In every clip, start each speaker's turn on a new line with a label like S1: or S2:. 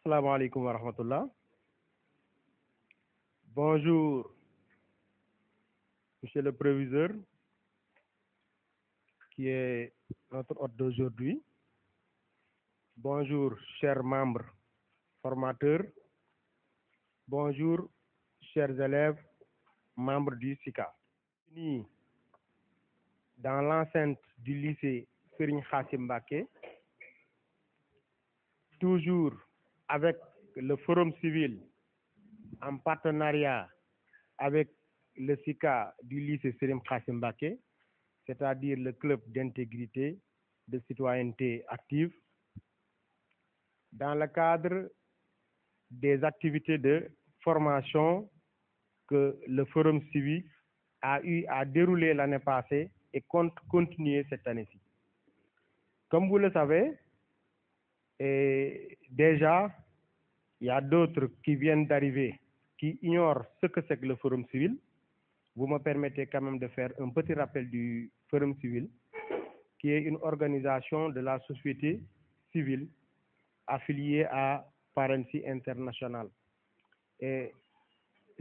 S1: Assalamu alaikum wa rahmatullah. Bonjour, monsieur le proviseur, qui est notre hôte d'aujourd'hui. Bonjour, chers membres formateurs. Bonjour, chers élèves, membres du SICA. Dans l'enceinte du lycée Serigne Khassim Mbacké, toujours avec le Forum civil en partenariat avec le SICA du lycée Serigne Khassim Mbacké, c'est-à-dire le club d'intégrité de citoyenneté active, dans le cadre des activités de formation que le Forum civil a eu à dérouler l'année passée et compte continuer cette année-ci. Comme vous le savez, et déjà, il y a d'autres qui viennent d'arriver, qui ignorent ce que c'est que le Forum civil. Vous me permettez quand même de faire un petit rappel du Forum civil, qui est une organisation de la société civile affiliée à Parency International. Et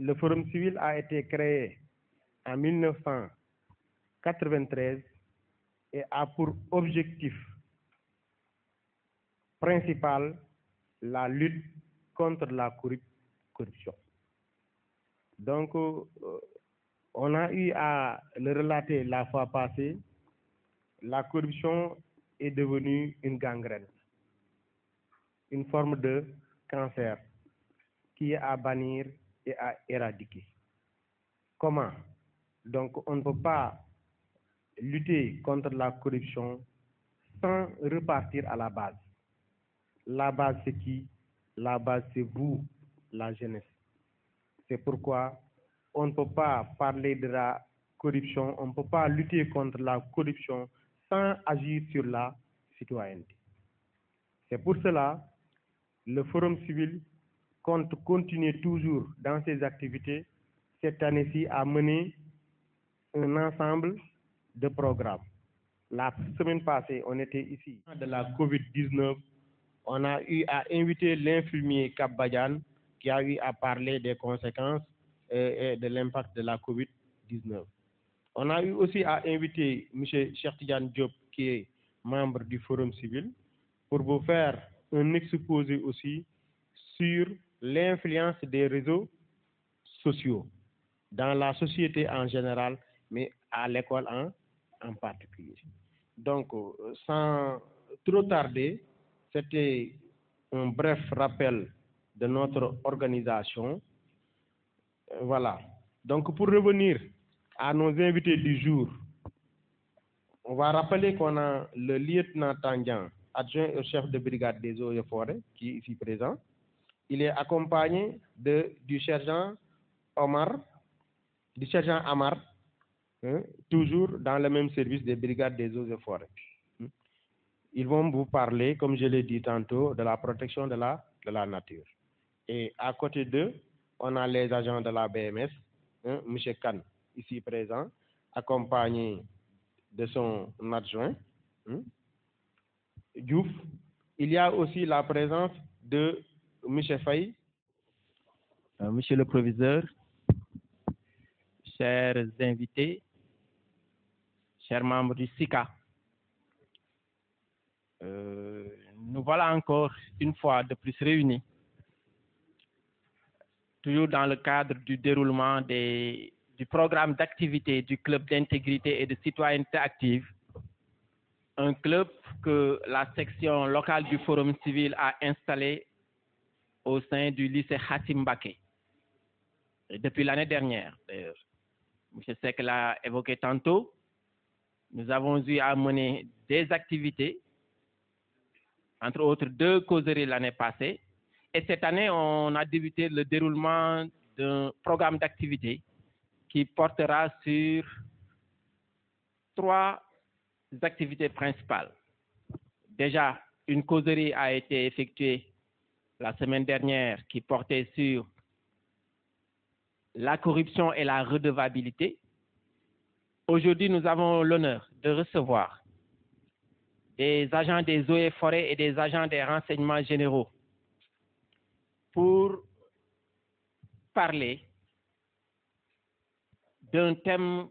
S1: le Forum civil a été créé en 1993 et a pour objectif principal la lutte contre la corruption. Donc, on a eu à le relater la fois passée, la corruption est devenue une gangrène, une forme de cancer qui est à bannir et à éradiquer. Comment? Donc, on ne peut pas lutter contre la corruption sans repartir à la base. La base, c'est qui? La base, c'est vous, la jeunesse. C'est pourquoi on ne peut pas parler de la corruption, on ne peut pas lutter contre la corruption sans agir sur la citoyenneté. C'est pour cela que le Forum civil compte continuer toujours dans ses activités. Cette année-ci a mené un ensemble de programmes. La semaine passée, on était ici de la COVID-19. On a eu à inviter l'infirmier Cap Badiane qui a eu à parler des conséquences et de l'impact de la COVID-19. On a eu aussi à inviter M. Cheikh Tidiane Diop, qui est membre du Forum civil, pour vous faire un exposé aussi sur l'influence des réseaux sociaux dans la société en général, mais à l'école en particulier. Donc, sans trop tarder, c'était un bref rappel de notre organisation. Voilà. Donc, pour revenir à nos invités du jour, on va rappeler qu'on a le lieutenant Tandian, adjoint au chef de brigade des eaux et forêts, qui est ici présent. Il est accompagné du sergent Amar, toujours dans le même service des brigades des eaux et forêts. Ils vont vous parler, comme je l'ai dit tantôt, de la protection de la nature. Et à côté d'eux, on a les agents de la BMS, M. Khan, ici présent, accompagné de son adjoint, Diouf. Il y a aussi la présence de M. Faye.
S2: Monsieur le proviseur, chers invités, chers membres du SICA, nous voilà encore une fois de plus réunis, toujours dans le cadre du déroulement du programme d'activité du club d'intégrité et de citoyenneté active, un club que la section locale du Forum civil a installé au sein du lycée Khassim Mbacké. Depuis l'année dernière, d'ailleurs. M. Seck l'a évoqué tantôt, nous avons eu à mener des activités, entre autres 2 causeries l'année passée. Et cette année, on a débuté le déroulement d'un programme d'activité qui portera sur 3 activités principales. Déjà, une causerie a été effectuée la semaine dernière qui portait sur la corruption et la redevabilité. Aujourd'hui, nous avons l'honneur de recevoir des agents des eaux et forêts et des agents des renseignements généraux pour parler d'un thème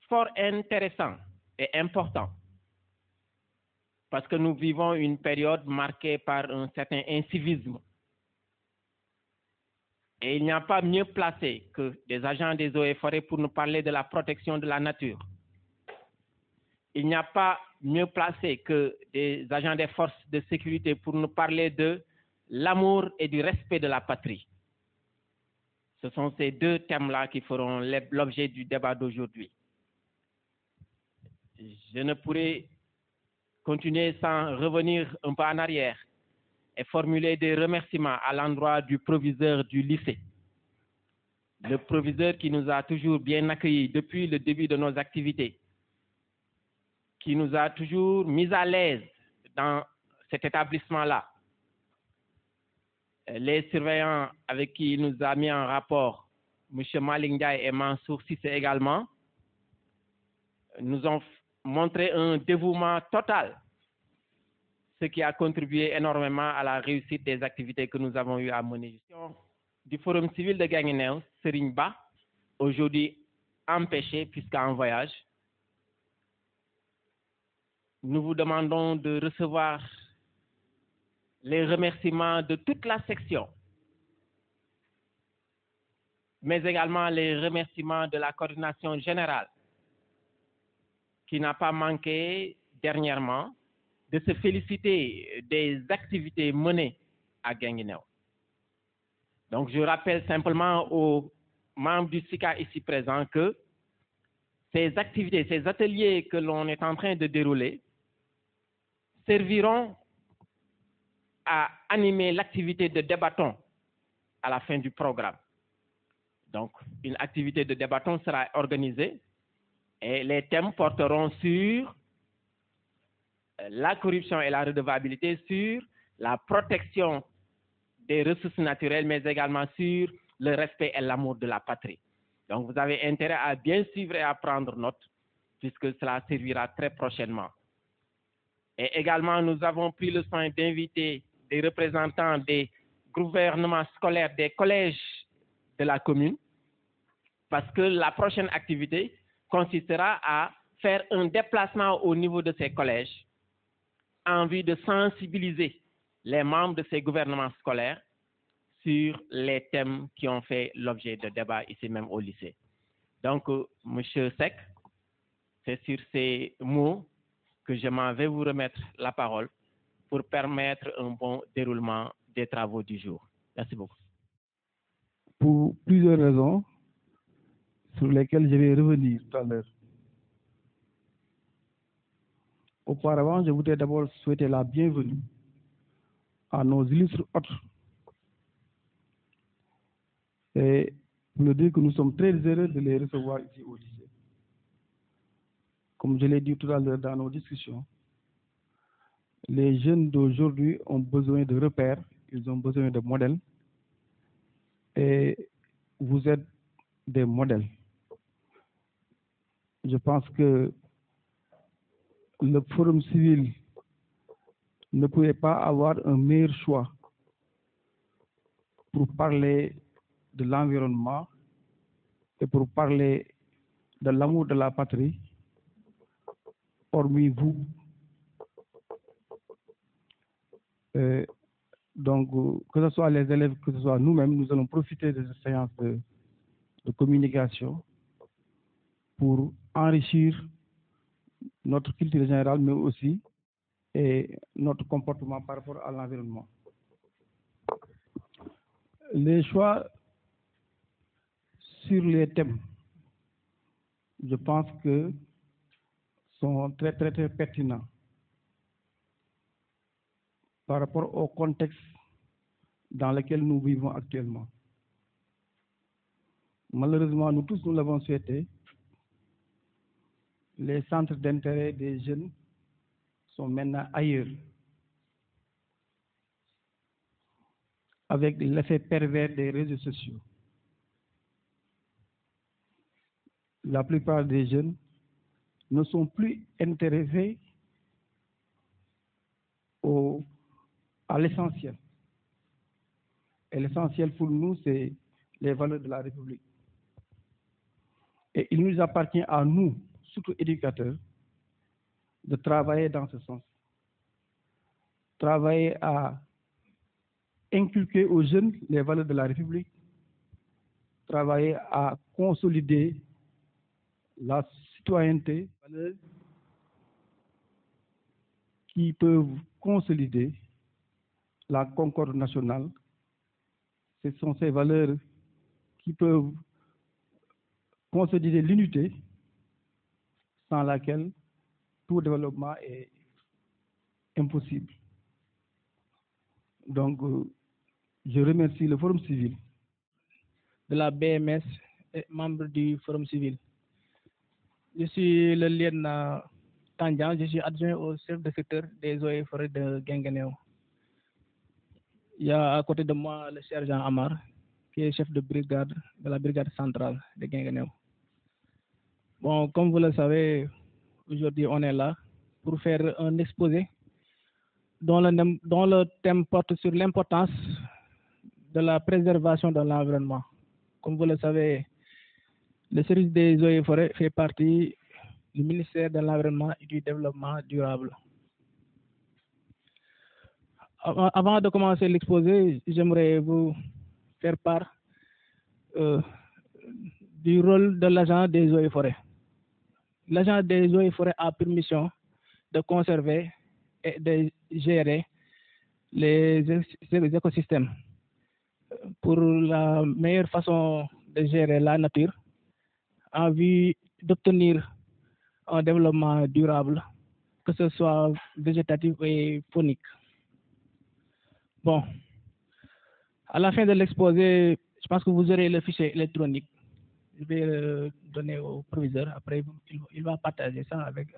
S2: fort intéressant et important, parce que nous vivons une période marquée par un certain incivisme. Et il n'y a pas mieux placé que des agents des eaux et forêts pour nous parler de la protection de la nature. Il n'y a pas mieux placé que des agents des forces de sécurité pour nous parler de l'amour et du respect de la patrie. Ce sont ces deux thèmes-là qui feront l'objet du débat d'aujourd'hui. Je ne pourrai continuer sans revenir un peu en arrière et formuler des remerciements à l'endroit du proviseur du lycée. Le proviseur qui nous a toujours bien accueillis depuis le début de nos activités, qui nous a toujours mis à l'aise dans cet établissement-là. Les surveillants avec qui il nous a mis en rapport, M. Malick Ndiaye et Mansour Cissé également, nous ont montré un dévouement total, ce qui a contribué énormément à la réussite des activités que nous avons eu à mener. Du Forum civil de Guinguinéo, Serigne Ba, aujourd'hui empêché puisqu'en voyage. Nous vous demandons de recevoir les remerciements de toute la section, mais également les remerciements de la coordination générale, qui n'a pas manqué dernièrement de se féliciter des activités menées à Guinguinéo. Donc, je rappelle simplement aux membres du SICA ici présents que ces activités, ces ateliers que l'on est en train de dérouler serviront à animer l'activité de débatton à la fin du programme. Donc, une activité de débatton sera organisée et les thèmes porteront sur la corruption et la redevabilité, sur la protection des ressources naturelles, mais également sur le respect et l'amour de la patrie. Donc, vous avez intérêt à bien suivre et à prendre note, puisque cela servira très prochainement. Et également, nous avons pris le soin d'inviter des représentants des gouvernements scolaires, des collèges de la commune, parce que la prochaine activité consistera à faire un déplacement au niveau de ces collèges en vue de sensibiliser les membres de ces gouvernements scolaires sur les thèmes qui ont fait l'objet de débats ici même au lycée. Donc, Monsieur Seck, c'est sur ces mots que je m'en vais vous remettre la parole pour permettre un bon déroulement des travaux du jour. Merci beaucoup.
S3: Pour plusieurs raisons sur lesquelles je vais revenir tout à l'heure. Auparavant, je voudrais d'abord souhaiter la bienvenue à nos illustres hôtes et nous dire que nous sommes très heureux de les recevoir ici au lycée. Comme je l'ai dit tout à l'heure dans nos discussions, les jeunes d'aujourd'hui ont besoin de repères, ils ont besoin de modèles et vous êtes des modèles. Je pense que le Forum civil ne pouvait pas avoir un meilleur choix pour parler de l'environnement et pour parler de l'amour de la patrie, hormis vous. Donc, que ce soit les élèves, que ce soit nous-mêmes, nous allons profiter de cette séance de communication pour enrichir notre culture générale, mais aussi notre comportement par rapport à l'environnement. Les choix sur les thèmes, je pense que sont très pertinents par rapport au contexte dans lequel nous vivons actuellement. Malheureusement, nous tous, nous l'avons souhaité, les centres d'intérêt des jeunes sont maintenant ailleurs, avec l'effet pervers des réseaux sociaux. La plupart des jeunes ne sont plus intéressés à l'essentiel. Et l'essentiel pour nous, c'est les valeurs de la République. Et il nous appartient à nous, surtout éducateurs, de travailler dans ce sens. Travailler à inculquer aux jeunes les valeurs de la République, travailler à consolider la citoyenneté, valeurs qui peuvent consolider la concorde nationale. Ce sont ces valeurs qui peuvent consolider l'unité sans laquelle tout développement est impossible. Donc, je remercie le Forum civil
S4: de la BMS et membre du Forum civil. Je suis le lieutenant Tandian, je suis adjoint au chef de secteur des eaux et forêts de Guinguinéo. Il y a à côté de moi le sergent Amar, qui est chef de brigade de la brigade centrale de Guinguinéo. Bon, comme vous le savez, aujourd'hui on est là pour faire un exposé dont le thème porte sur l'importance de la préservation de l'environnement. Comme vous le savez, le service des eaux et forêts fait partie du ministère de l'Environnement et du Développement durable. Avant de commencer l'exposé, j'aimerais vous faire part du rôle de l'agent des eaux et forêts. L'agent des eaux et forêts a pour mission de conserver et de gérer les écosystèmes pour la meilleure façon de gérer la nature en vue d'obtenir un développement durable, que ce soit végétatif et faunique. Bon, à la fin de l'exposé, je pense que vous aurez le fichier électronique. Je vais le donner au proviseur. Après, il va partager ça avec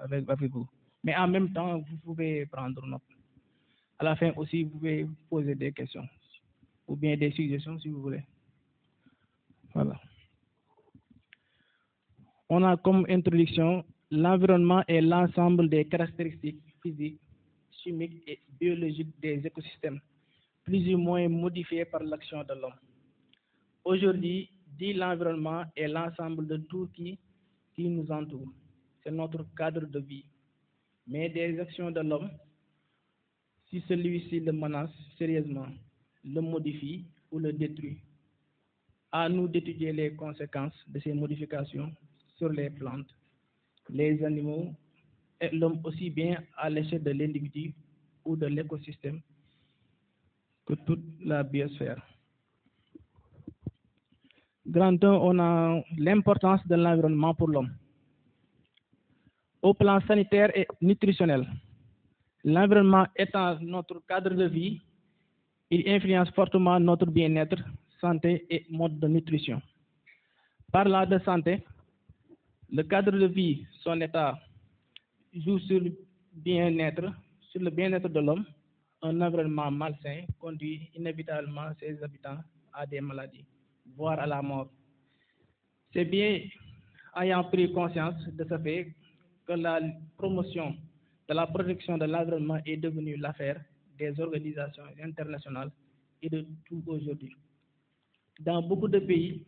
S4: vous. Mais en même temps, vous pouvez prendre note. À la fin aussi, vous pouvez poser des questions ou bien des suggestions si vous voulez. Voilà. On a comme introduction l'environnement et l'ensemble des caractéristiques physiques, chimiques et biologiques des écosystèmes, plus ou moins modifiés par l'action de l'homme. Aujourd'hui, dit l'environnement est l'ensemble de tout qui nous entoure. C'est notre cadre de vie. Mais des actions de l'homme, si celui-ci le menace sérieusement, le modifie ou le détruit, à nous d'étudier les conséquences de ces modifications sur les plantes, les animaux et l'homme aussi bien à l'échelle de l'individu ou de l'écosystème que toute la biosphère. Grand 1, on a l'importance de l'environnement pour l'homme. Au plan sanitaire et nutritionnel, l'environnement étant notre cadre de vie, il influence fortement notre bien-être, santé et mode de nutrition. Parlant de santé, le cadre de vie, son état, joue sur le bien-être de l'homme. Un environnement malsain conduit inévitablement ses habitants à des maladies, voire à la mort. C'est bien ayant pris conscience de ce fait que la promotion de la protection de l'environnement est devenue l'affaire des organisations internationales et de tout aujourd'hui. Dans beaucoup de pays,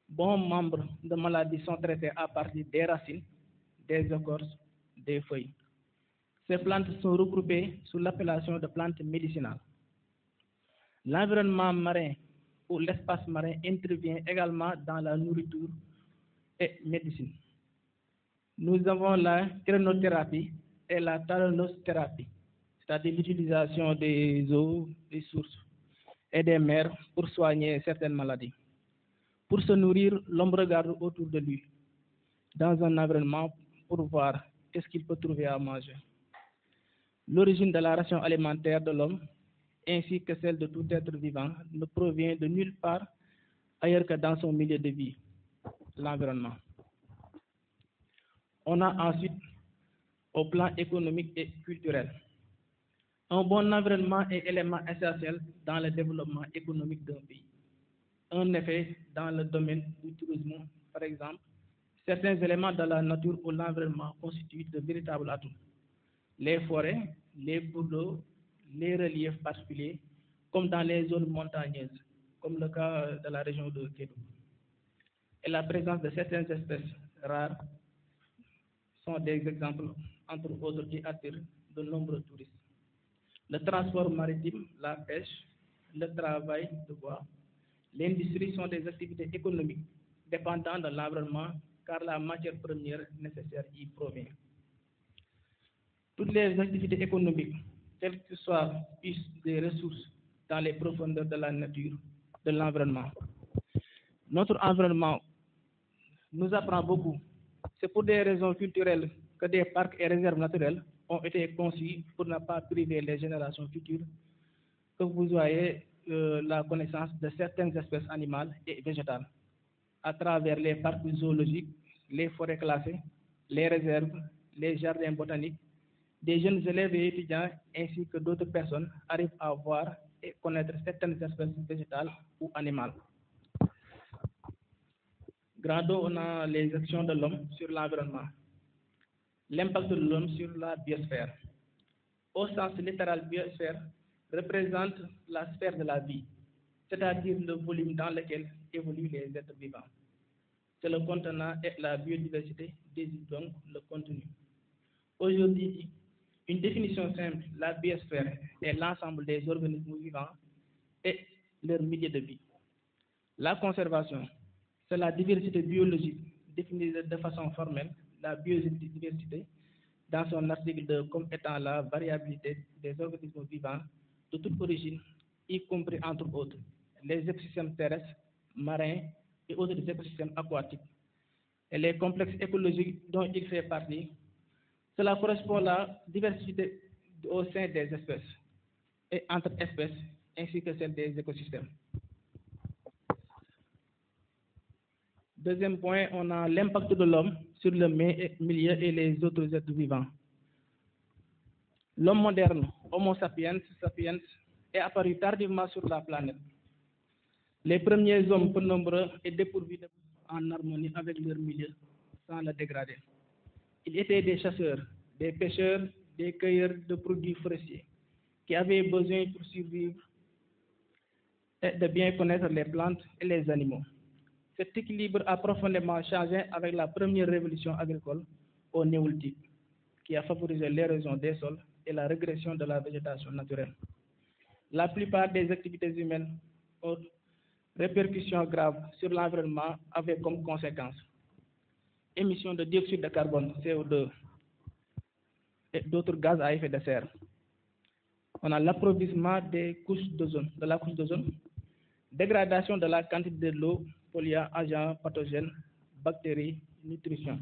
S4: bon nombre de maladies sont traitées à partir des racines, des écorces, des feuilles. Ces plantes sont regroupées sous l'appellation de plantes médicinales. L'environnement marin ou l'espace marin intervient également dans la nourriture et médecine. Nous avons la crénothérapie et la thalanothérapie, c'est-à-dire l'utilisation des eaux, des sources et des mers pour soigner certaines maladies. Pour se nourrir, l'homme regarde autour de lui, dans un environnement, pour voir qu'est-ce qu'il peut trouver à manger. L'origine de la ration alimentaire de l'homme, ainsi que celle de tout être vivant, ne provient de nulle part ailleurs que dans son milieu de vie, l'environnement. On a ensuite, au plan économique et culturel, un bon environnement est élément essentiel dans le développement économique d'un pays. En effet, dans le domaine du tourisme, par exemple, certains éléments de la nature ou l'environnement constituent de véritables atouts. Les forêts, les cours d'eau, les reliefs particuliers comme dans les zones montagneuses, comme le cas de la région de Kédougou. Et la présence de certaines espèces rares sont des exemples, entre autres, qui attirent de nombreux touristes. Le transport maritime, la pêche, le travail de bois, l'industrie sont des activités économiques dépendant de l'environnement car la matière première nécessaire y provient. Toutes les activités économiques, quelles que soient des ressources dans les profondeurs de la nature, de l'environnement. Notre environnement nous apprend beaucoup. C'est pour des raisons culturelles que des parcs et réserves naturelles ont été conçus pour ne pas priver les générations futures que vous ayez la connaissance de certaines espèces animales et végétales à travers les parcs zoologiques, les forêts classées, les réserves, les jardins botaniques. Des jeunes élèves et étudiants ainsi que d'autres personnes arrivent à voir et connaître certaines espèces végétales ou animales. Grado, on a les actions de l'homme sur l'environnement. L'impact de l'homme sur la biosphère. Au sens littéral, biosphère représente la sphère de la vie, c'est-à-dire le volume dans lequel évoluent les êtres vivants. C'est le contenant et la biodiversité désigne donc le contenu. Aujourd'hui, une définition simple, la biosphère est l'ensemble des organismes vivants et leur milieu de vie. La conservation, c'est la diversité biologique définie de façon formelle, la biodiversité, dans son article 2 comme étant la variabilité des organismes vivants de toute origine, y compris entre autres les écosystèmes terrestres, marins et autres écosystèmes aquatiques, et les complexes écologiques dont il fait partie. Cela correspond à la diversité au sein des espèces et entre espèces, ainsi que celle des écosystèmes. Deuxième point, on a l'impact de l'homme sur le milieu et les autres êtres vivants. L'homme moderne, Homo sapiens, est apparu tardivement sur la planète. Les premiers hommes, peu nombreux et dépourvus en harmonie avec leur milieu, sans le dégrader. Ils étaient des chasseurs, des pêcheurs, des cueilleurs de produits forestiers, qui avaient besoin pour survivre et de bien connaître les plantes et les animaux. Cet équilibre a profondément changé avec la première révolution agricole au néolithique, qui a favorisé l'érosion des sols et la régression de la végétation naturelle. La plupart des activités humaines ont répercussions graves sur l'environnement avec comme conséquence émission de dioxyde de carbone, CO2, et d'autres gaz à effet de serre. On a l'appauvrissement des couches d'ozone, de la couche d'ozone, dégradation de la quantité de l'eau, polluants, agents pathogènes, bactéries, nutrition.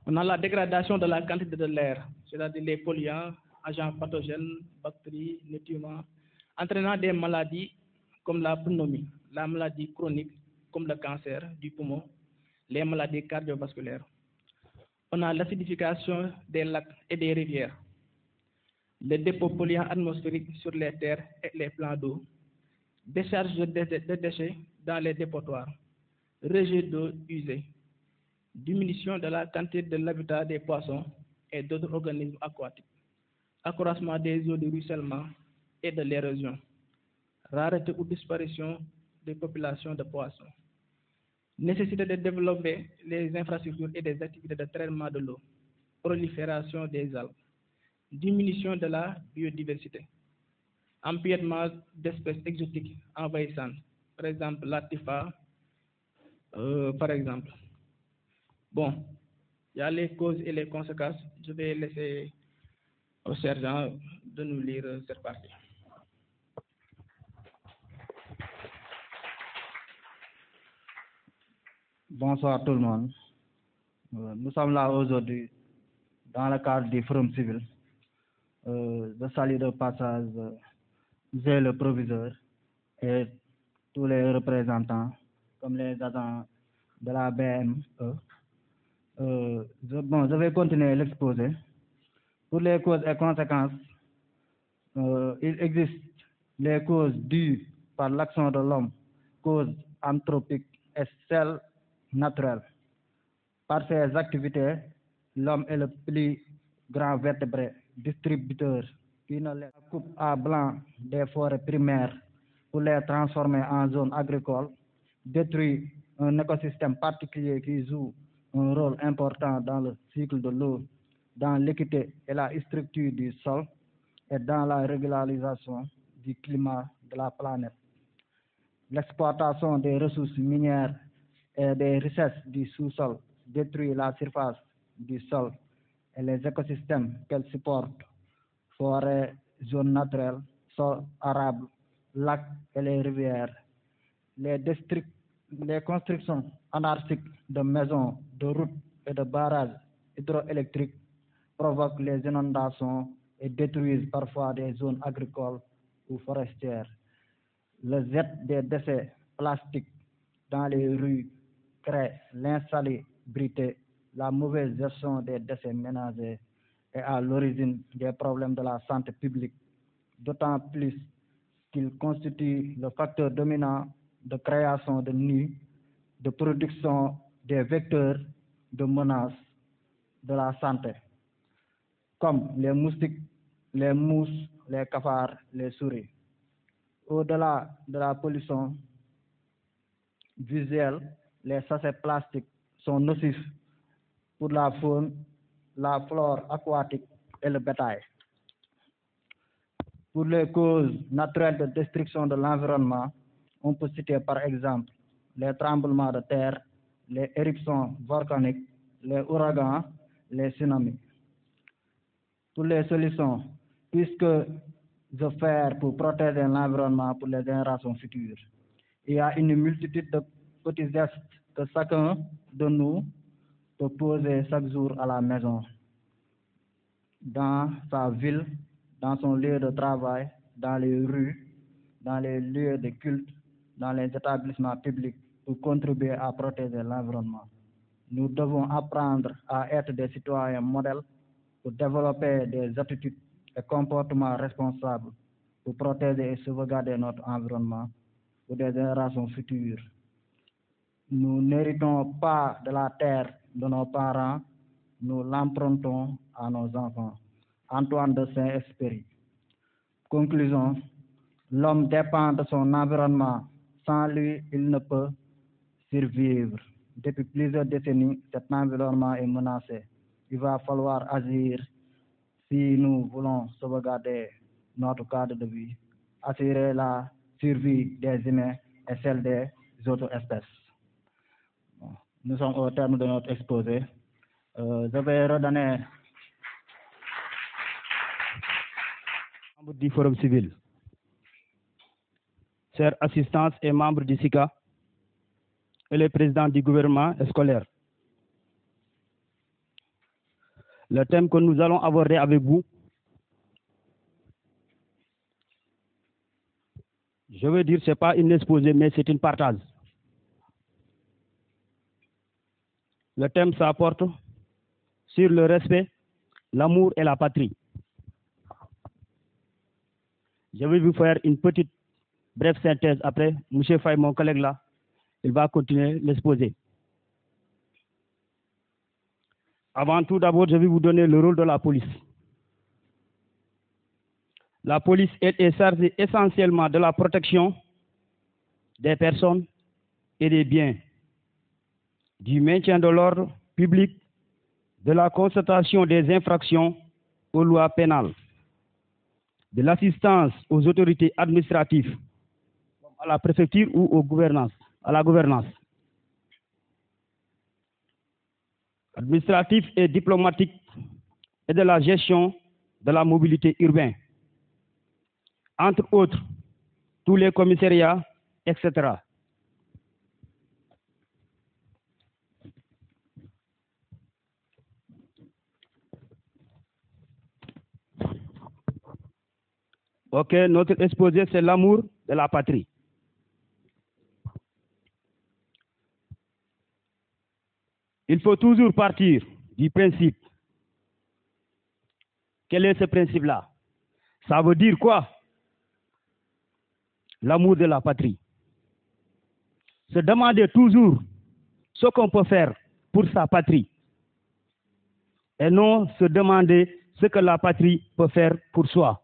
S4: On a la dégradation de la quantité de l'air, c'est-à-dire les polluants, agents pathogènes, bactéries, nutriments, entraînant des maladies comme la pneumonie, la maladie chronique comme le cancer du poumon, les maladies cardiovasculaires. On a l'acidification des lacs et des rivières, les dépôts polluants atmosphériques sur les terres et les plans d'eau, décharge de déchets dans les dépotoirs, rejet d'eau usée, diminution de la quantité de l'habitat des poissons et d'autres organismes aquatiques, accroissement des eaux de ruissellement et de l'érosion, rareté ou disparition des populations de poissons, nécessité de développer les infrastructures et des activités de traitement de l'eau, prolifération des algues, diminution de la biodiversité, empiètement d'espèces exotiques envahissantes, par exemple l'Atifa, par exemple. Bon, il y a les causes et les conséquences. Je vais laisser au sergent de nous lire cette partie.
S5: Bonsoir tout le monde. Nous sommes là aujourd'hui dans le cadre du Forum civil. Je salue de passage le proviseur et tous les représentants, comme les agents de la BME. Je vais continuer l'exposé. Pour les causes et conséquences, il existe les causes dues par l'action de l'homme, causes anthropiques et celles naturelles. Par ses activités, l'homme est le plus grand vertébré, distributeur qui ne les coupe à blanc des forêts primaires pour les transformer en zones agricoles, détruit un écosystème particulier qui joue un rôle important dans le cycle de l'eau, dans l'équité et la structure du sol et dans la régularisation du climat de la planète. L'exploitation des ressources minières et des richesses du sous-sol détruit la surface du sol et les écosystèmes qu'elle supporte, forêts, zones naturelles, sols arables, lacs et les rivières. Les constructions anarchiques de maisons, de routes et de barrages hydroélectriques provoquent les inondations et détruisent parfois des zones agricoles ou forestières. Le jet des déchets plastiques dans les rues crée l'insalubrité, la mauvaise gestion des déchets ménagers est à l'origine des problèmes de la santé publique, d'autant plus qu'il constitue le facteur dominant de création de nids, de production des vecteurs de menaces de la santé, comme les moustiques, les mouches, les cafards, les souris. Au-delà de la pollution visuelle, les sachets plastiques sont nocifs pour la faune, la flore aquatique et le bétail. Pour les causes naturelles de destruction de l'environnement, on peut citer par exemple les tremblements de terre, les éruptions volcaniques, les ouragans, les tsunamis. Pour les solutions, puisque je faire pour protéger l'environnement pour les générations futures. Il y a une multitude de petits gestes que chacun de nous peut poser chaque jour à la maison, dans sa ville, dans son lieu de travail, dans les rues, dans les lieux de culte, dans les établissements publics pour contribuer à protéger l'environnement. Nous devons apprendre à être des citoyens modèles pour développer des attitudes et comportements responsables pour protéger et sauvegarder notre environnement pour des générations futures. Nous n'héritons pas de la terre de nos parents, nous l'empruntons à nos enfants. Antoine de Saint-Exupéry. Conclusion, l'homme dépend de son environnement. Sans lui, il ne peut survivre. Depuis plusieurs décennies, cet environnement est menacé. Il va falloir agir si nous voulons sauvegarder notre cadre de vie, assurer la survie des humains et celle des autres espèces. Nous sommes au terme de notre exposé. Je vais redonner
S3: Membres du Forum civil, chers assistants et membres du SICA et les présidents du gouvernement scolaire. Le thème que nous allons aborder avec vous, je veux dire, ce n'est pas une exposé, mais c'est une partage. Le thème s'apporte sur le respect, l'amour et la patrie. Je vais vous faire une petite brève synthèse après. M. Faye, mon collègue là, il va continuer l'exposé. Avant tout, d'abord, je vais vous donner le rôle de la police. La police est chargée essentiellement de la protection des personnes et des biens, du maintien de l'ordre public, de la constatation des infractions aux lois pénales, de l'assistance aux autorités administratives, à la préfecture ou à la gouvernance, administrative et diplomatique, et de la gestion de la mobilité urbaine, entre autres, tous les commissariats, etc. Ok, notre exposé, c'est l'amour de la patrie. Il faut toujours partir du principe. Quel est ce principe-là? Ça veut dire quoi? L'amour de la patrie. Se demander toujours ce qu'on peut faire pour sa patrie. Et non se demander ce que la patrie peut faire pour soi.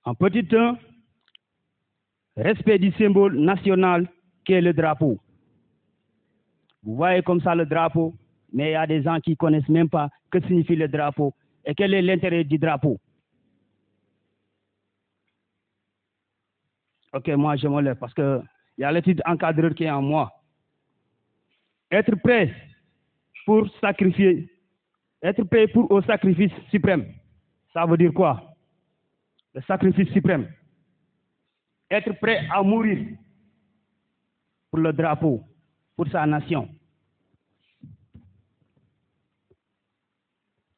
S6: En petit 1, respect du symbole national qu'est le drapeau. Vous voyez comme ça le drapeau, mais il y a des gens qui ne connaissent même pas ce que signifie le drapeau et quel est l'intérêt du drapeau. Ok, moi je me lève parce qu'il y a l'étude encadreur qui est en moi. Être prêt pour sacrifier, être prêt au sacrifice suprême. Ça veut dire quoi? Le sacrifice suprême. Être prêt à mourir pour le drapeau, pour sa nation.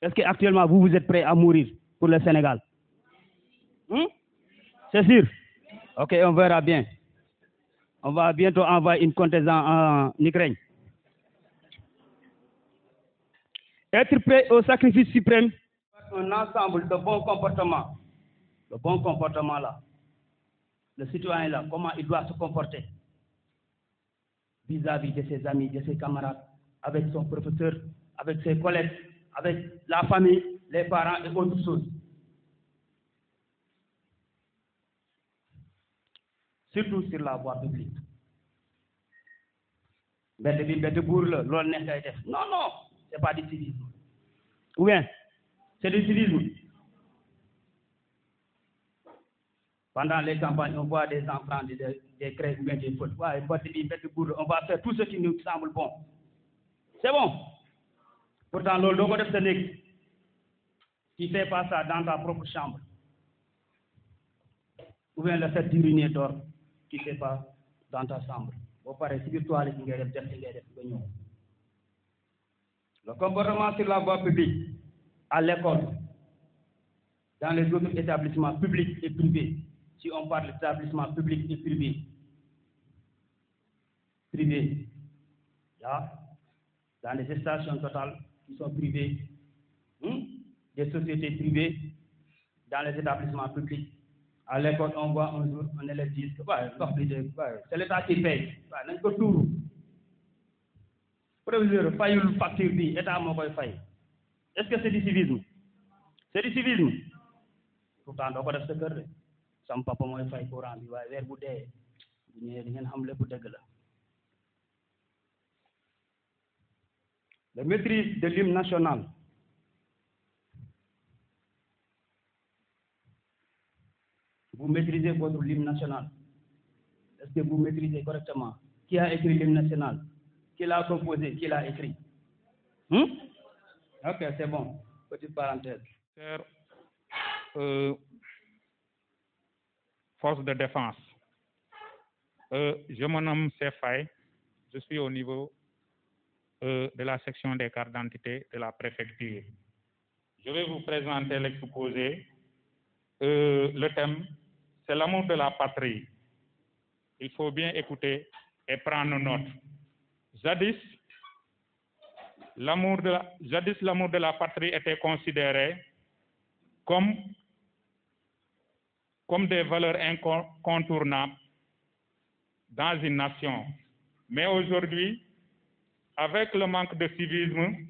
S6: Est-ce qu'actuellement, vous êtes prêt à mourir pour le Sénégal? C'est sûr? Ok, on verra bien. On va bientôt envoyer une contingent en Ukraine. Être prêt au sacrifice suprême, un ensemble de bons comportements. Le bon comportement là, le citoyen là, comment il doit se comporter vis-à-vis de ses amis, de ses camarades, avec son professeur, avec ses collègues, avec la famille, les parents et autres choses. Surtout sur la voie publique. Non, non, c'est pas du civisme. Ou bien, c'est du civisme. Pendant les campagnes, on voit des enfants, des crèches, des fautes. On va faire tout ce qui nous semble bon. C'est bon. Pourtant, le logo de Sénégal, qui fait pas ça dans ta propre chambre. Ou bien le fait d'uriner d'or, qui ne fait pas dans ta chambre. Le comportement sur la voie publique, à l'école, dans les autres établissements publics et privés, si on parle d'établissements publics et privés, là, dans les stations totales qui sont privées, des sociétés privées, dans les établissements publics. À l'école, on voit un jour un élève dire que c'est l'État qui paye. Proviseur, fayul facture bi, État moo koy fay. Est-ce que c'est du civisme? C'est du civisme. Pourtant, doo ko def sa kër de. Sam papa mooy fay courant bi waaye weer bu dee bu ñëwee di ngeen xam lépp dëgg la. La maîtrise de l'hymne national. Vous maîtrisez votre hymne national. Est-ce que vous maîtrisez correctement? Qui a écrit l'hymne national? Qui l'a composé? Qui l'a écrit? Ok, c'est bon. Petite parenthèse.
S7: Force de défense. Je me nomme Sefay. Je suis au niveau de la section des cartes d'identité de la préfecture. Je vais vous présenter l'exposé. Le thème, c'est l'amour de la patrie. Il faut bien écouter et prendre note. Jadis, l'amour de la patrie était considéré comme des valeurs incontournables dans une nation. Mais aujourd'hui, avec le manque de civisme,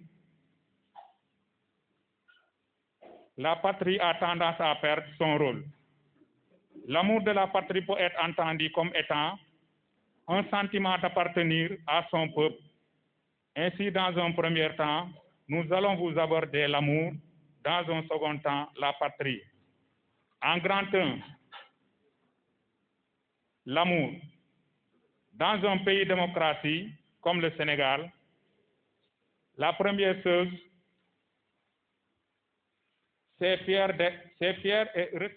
S7: la patrie a tendance à perdre son rôle. L'amour de la patrie peut être entendu comme étant un sentiment d'appartenir à son peuple. Ainsi, dans un premier temps, nous allons vous aborder l'amour, dans un second temps, la patrie. En grand 1, l'amour. Dans un pays démocratique comme le Sénégal, la première chose, c'est fier et ressentir